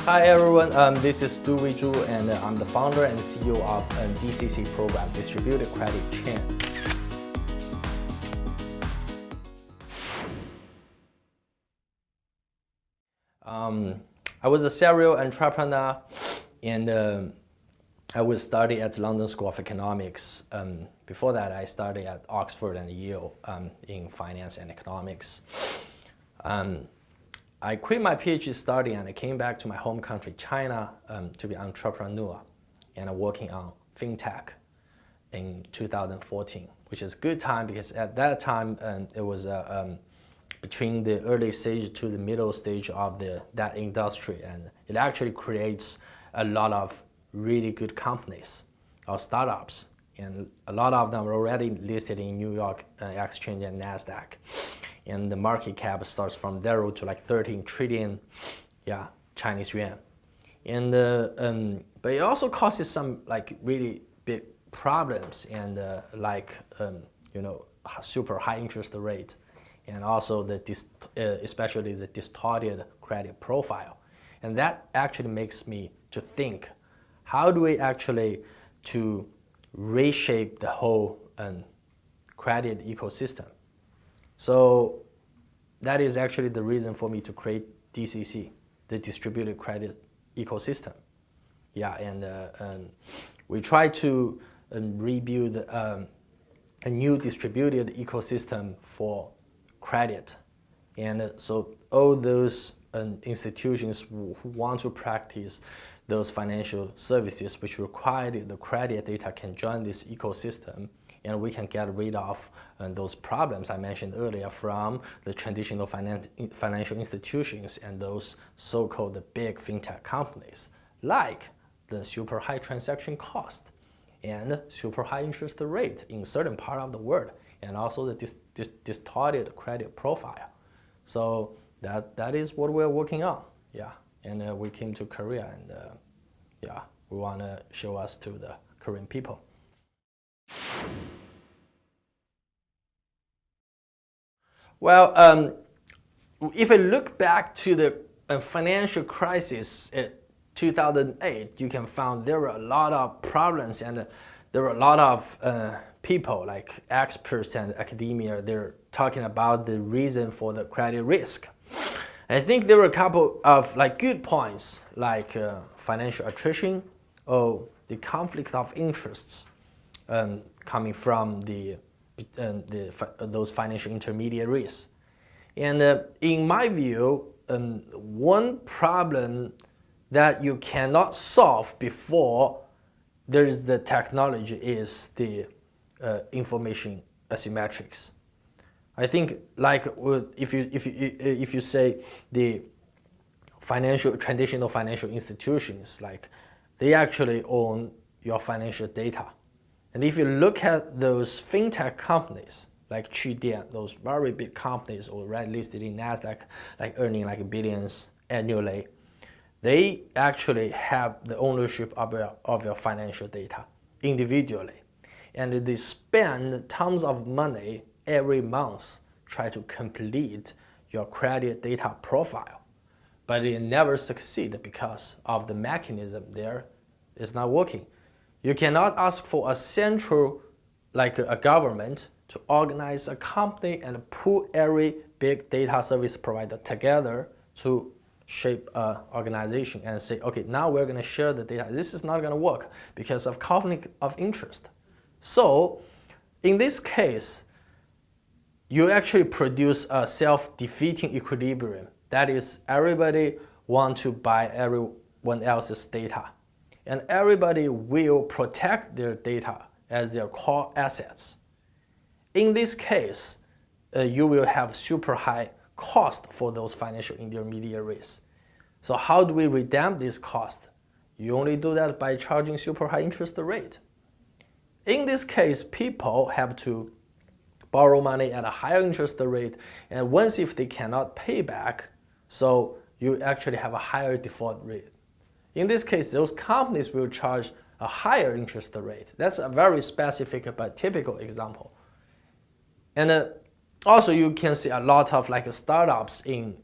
Hi everyone, this is Stewie and I'm the founder and CEO of DCC program, Distributed Credit Chain. I was a serial entrepreneur and I was study at London School of Economics. Before that, I studied at Oxford and Yale in finance and economics. I quit my PhD study and I came back to my home country, China, to be an entrepreneur and working on fintech in 2014, which is a good time because at that time it was between the early stage to the middle stage of that industry, and it actually creates a lot of really good companies or startups, and a lot of them are already listed in New York Exchange and NASDAQ. And the market cap starts from 0 to like 13 trillion Chinese yuan. And but it also causes some like really big problems and super high interest rate, and also especially the distorted credit profile. And that actually makes me to think, how do we actually to reshape the whole credit ecosystem? So that is actually the reason for me to create DCC, the distributed credit ecosystem. And we try to rebuild a new distributed ecosystem for credit. And so all those institutions who want to practice those financial services which require the credit data can join this ecosystem, and we can get rid of those problems I mentioned earlier from the traditional financial institutions and those so-called big fintech companies, like the super high transaction cost and super high interest rate in certain part of the world, and also the distorted credit profile. So that is what we're working on. And we came to Korea, and we want to show us to the Korean people. Well, if I look back to the financial crisis in 2008, you can find there were a lot of problems, and there were a lot of people like experts and academia. They're talking about the reason for the credit risk. I think there were a couple of like good points, like financial attrition or the conflict of interests coming from those financial intermediaries. And in my view, one problem that you cannot solve before there is the technology is the information asymmetrics. I think like if you say the traditional financial institutions, like they actually own your financial data. And if you look at those fintech companies like Qdian, those very big companies already listed in NASDAQ, like earning like billions annually, they actually have the ownership of your financial data individually. And they spend tons of money every month try to complete your credit data profile. But they never succeed because of the mechanism there is not working. You cannot ask for a central, like a government, to organize a company and pull every big data service provider together to shape an organization and say, okay, now we're going to share the data. This is not going to work because of conflict of interest. So in this case, you actually produce a self-defeating equilibrium. That is, everybody wants to buy everyone else's data. And everybody will protect their data as their core assets. In this case, you will have super high cost for those financial intermediaries. So how do we redeem this cost? You only do that by charging super high interest rate. In this case, people have to borrow money at a higher interest rate, and once if they cannot pay back, so you actually have a higher default rate. In this case, those companies will charge a higher interest rate. That's a very specific but typical example. And also you can see a lot of like startups in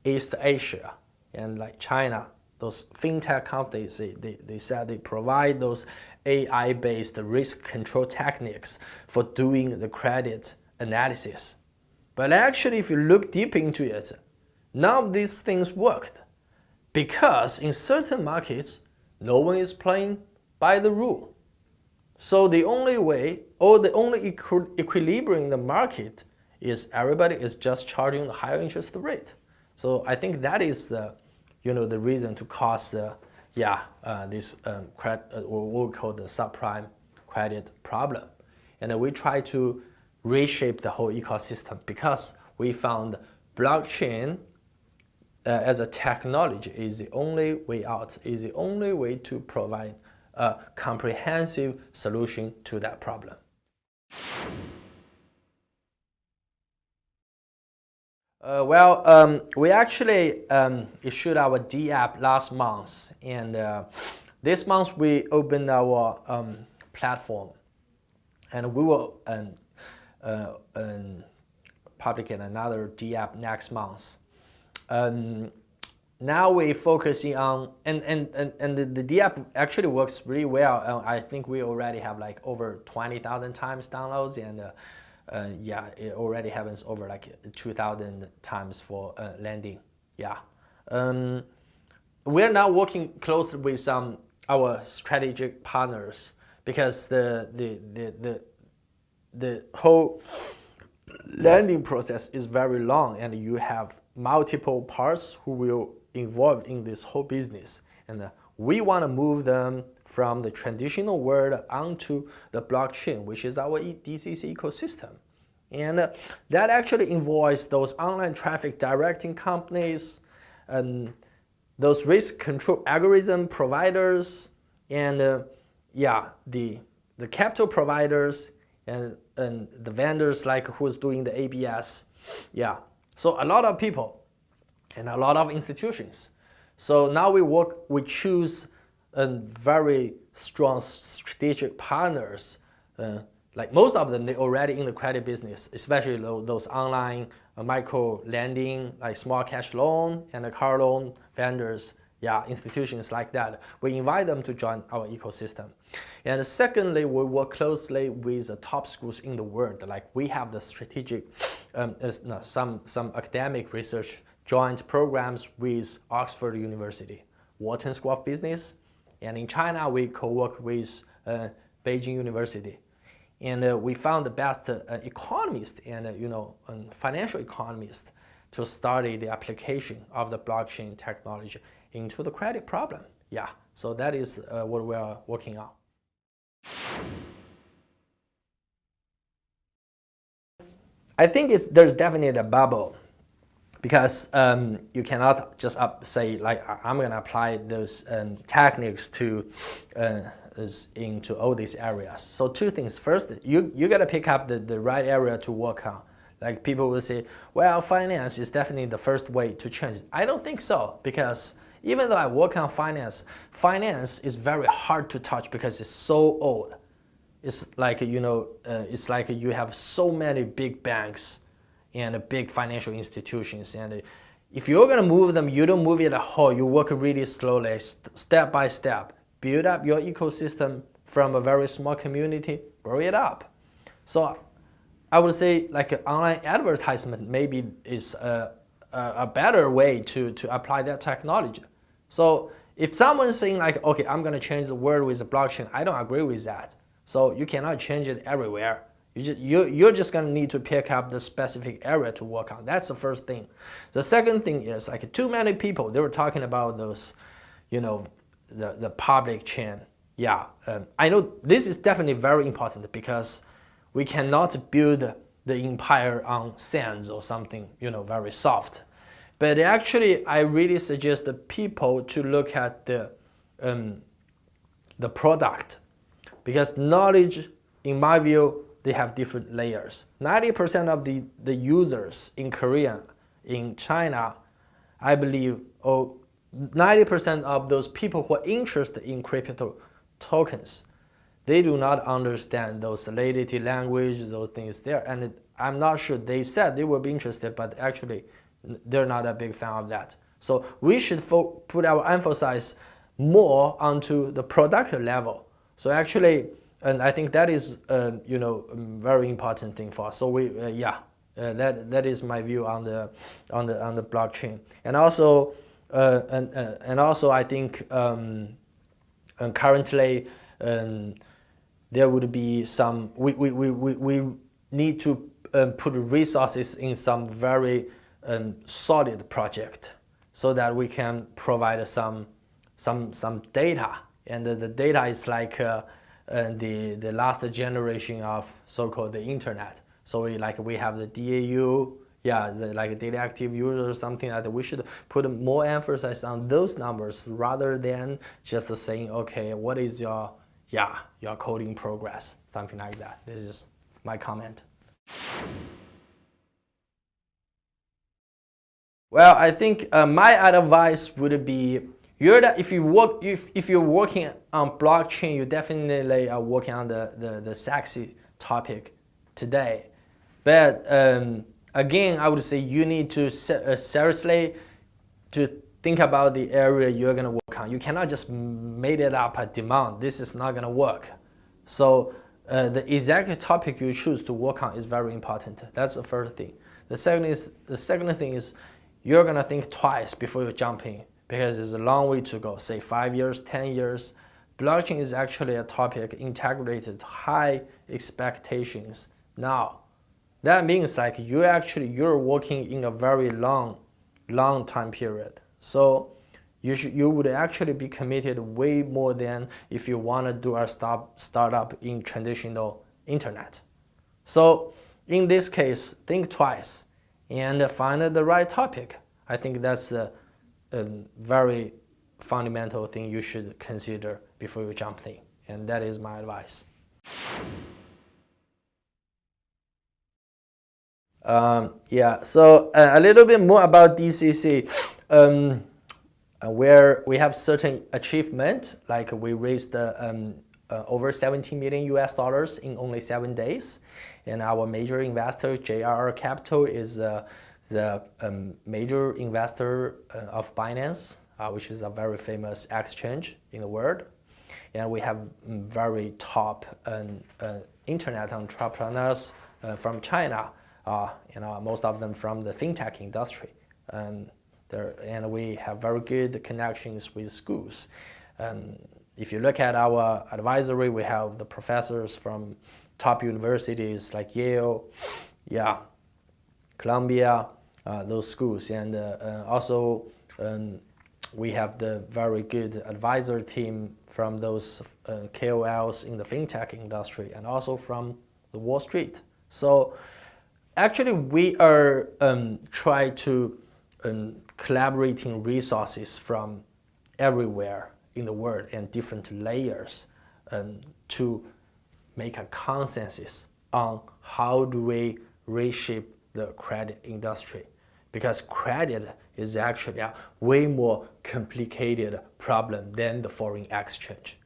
East Asia and like China, those fintech companies, they said they provide those AI-based risk control techniques for doing the credit analysis. But actually, if you look deep into it, none of these things worked, because in certain markets, no one is playing by the rule. So the only way, or the only equilibrium in the market is everybody is just charging the higher interest rate. So I think that is the, the reason to cause this what we call the subprime credit problem. And we try to reshape the whole ecosystem, because we found blockchain as a technology is the only way out, is the only way to provide a comprehensive solution to that problem. We actually issued our D app last month, and this month we opened our platform, and we will publicate another D app next month. Now we're focusing on, and the D app actually works really well. I think we already have like over 20,000 times downloads, and it already happens over like 2,000 times for landing. We're now working closely with our strategic partners, because the whole landing process is very long, and you have multiple parts who will involved in this whole business, and we want to move them from the traditional world onto the blockchain, which is our DCC ecosystem. And that actually involves those online traffic directing companies, and those risk control algorithm providers, and the capital providers, and the vendors like who's doing the ABS. So a lot of people and a lot of institutions. So now we choose very strong strategic partners. Like most of them, they're already in the credit business, especially those online micro lending, like small cash loan and the car loan vendors, institutions like that. We invite them to join our ecosystem. And secondly, we work closely with the top schools in the world. Like we have the strategic, some academic research joint programs with Oxford University, Wharton School of Business, and in China we co-work with Beijing University. And we found the best economists and financial economists to study the application of the blockchain technology into the credit problem. So that is what we are working on. I think there's definitely a bubble, because you cannot just say like I'm gonna apply those techniques to into all these areas. So two things. First, you gotta pick up the right area to work on. Like people will say, well, finance is definitely the first way to change. I don't think so, because even though I work on finance is very hard to touch because it's so old. It's like it's like you have so many big banks and big financial institutions, and if you're gonna move them, you don't move it at whole. You work really slowly, step by step. Build up your ecosystem from a very small community, grow it up. So I would say like online advertisement maybe is a better way to apply that technology. So if someone's saying like, okay, I'm gonna change the world with the blockchain, I don't agree with that. So you cannot change it everywhere. You're just gonna need to pick up the specific area to work on. That's the first thing. The second thing is like too many people, they were talking about those, the public chain. I know this is definitely very important, because we cannot build the empire on sands or something, very soft. But actually, I really suggest the people to look at the product, because knowledge, in my view, they have different layers. 90% of the users in Korea, in China, I believe, 90% of those people who are interested in crypto tokens, they do not understand those solidity language, those things there. And I'm not sure, they said they will be interested, but actually they're not a big fan of that. So we should put our emphasis more onto the product level. So actually, and I think that is very important thing for us. So we that is my view on the blockchain. And also I think currently there would be some we need to put resources in some very solid project so that we can provide some data, and the data is like the last generation of so-called the internet. So we have the DAU, like daily active users or something like that. We should put more emphasis on those numbers rather than just saying, okay, what is your coding progress, something like that. This is my comment. Well, I think my advice would be, if you're working on blockchain, you definitely are working on the sexy topic today. But again, I would say you need to seriously to think about the area you're gonna work on. You cannot just made it up a demand. This is not gonna work. So the exact topic you choose to work on is very important. That's the first thing. The second thing is you're gonna think twice before you jump in, because it's a long way to go. Say 5 years, 10 years. Blockchain is actually a topic integrated high expectations now. That means like you're working in a very long time period. So you would actually be committed way more than if you want to do a startup in traditional internet. So in this case, think twice and find the right topic. I think that's a very fundamental thing you should consider before you jump in, and that is my advice. So a little bit more about DCC, where we have certain achievement, like we raised over $17 million in only 7 days, and our major investor JRR Capital is the major investor of Binance, which is a very famous exchange in the world, and we have very top internet entrepreneurs from China. Most of them from the fintech industry, and we have very good connections with schools. If you look at our advisory, we have the professors from top universities like Yale, Columbia, those schools, and also we have the very good advisor team from those KOLs in the fintech industry and also from the Wall Street. So actually, we are trying to collaborating resources from everywhere in the world and different layers to make a consensus on how do we reshape the credit industry, because credit is actually a way more complicated problem than the foreign exchange.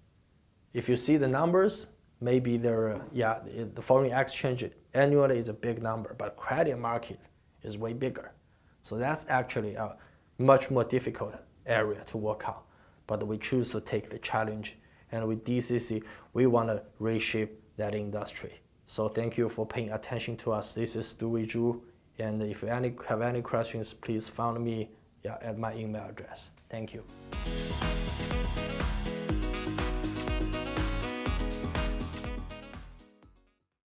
If you see the numbers, maybe the foreign exchange annually is a big number, but credit market is way bigger. So that's actually a much more difficult area to work on. But we choose to take the challenge, and with DCC, we want to reshape that industry. So thank you for paying attention to us. This is Stewie, and if you have any questions, please find me at my email address. Thank you.